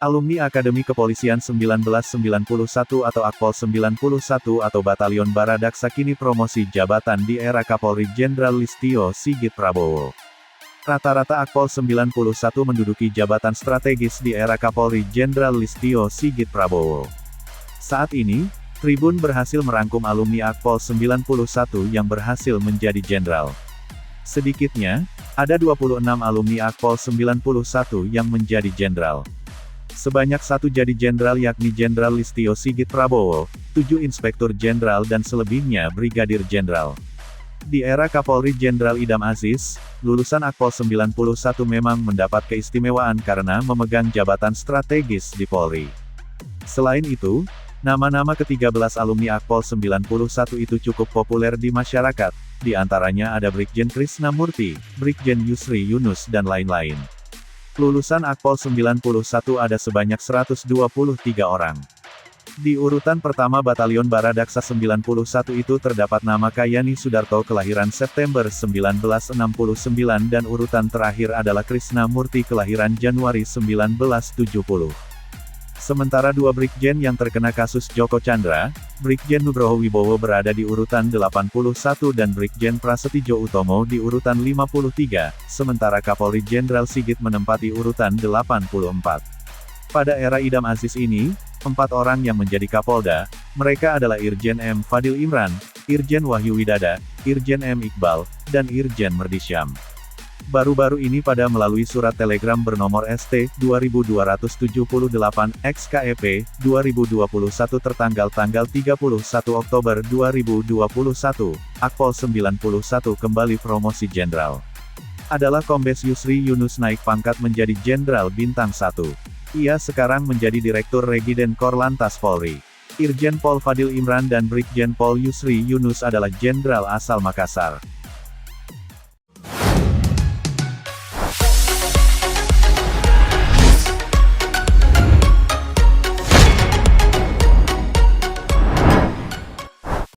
Alumni Akademi Kepolisian 1991 atau Akpol 91 atau Batalion Baradaksa kini promosi jabatan di era Kapolri Jenderal Listio Sigit Prabowo. Rata-rata Akpol 91 menduduki jabatan strategis di era Kapolri Jenderal Listio Sigit Prabowo. Saat ini, Tribun berhasil merangkum alumni Akpol 91 yang berhasil menjadi jenderal. Sedikitnya, ada 26 alumni Akpol 91 yang menjadi jenderal. Sebanyak satu jadi jenderal yakni Jenderal Listio Sigit Prabowo, 7 inspektur jenderal dan selebihnya brigadir jenderal. Di era Kapolri Jenderal Idam Aziz, lulusan Akpol 91 memang mendapat keistimewaan karena memegang jabatan strategis di Polri. Selain itu, nama-nama ke-13 alumni Akpol 91 itu cukup populer di masyarakat, di antaranya ada Brigjen Krisnamurti, Brigjen Yusri Yunus dan lain-lain. Lulusan Akpol 91 ada sebanyak 123 orang. Di urutan pertama Batalion Baradaksa 91 itu terdapat nama Kayani Sudarto kelahiran September 1969 dan urutan terakhir adalah Krisnamurti kelahiran Januari 1970. Sementara dua Brigjen yang terkena kasus Joko Chandra, Brigjen Nugroho Wibowo berada di urutan 81 dan Brigjen Prasetyo Utomo di urutan 53, sementara Kapolri Jenderal Sigit menempati urutan 84. Pada era Idam Aziz ini, 4 orang yang menjadi Kapolda, mereka adalah Irjen M. Fadil Imran, Irjen Wahyu Widada, Irjen M. Iqbal, dan Irjen Merdisyam. Baru-baru ini pada melalui surat telegram bernomor ST 2278 XKEP 2021 tertanggal 31 Oktober 2021, Akpol 91 kembali promosi jenderal. Adalah Kombes Yusri Yunus naik pangkat menjadi Jenderal Bintang 1. Ia sekarang menjadi Direktur Regiden Korlantas Polri. Irjen Pol Fadil Imran dan Brigjen Pol Yusri Yunus adalah jenderal asal Makassar.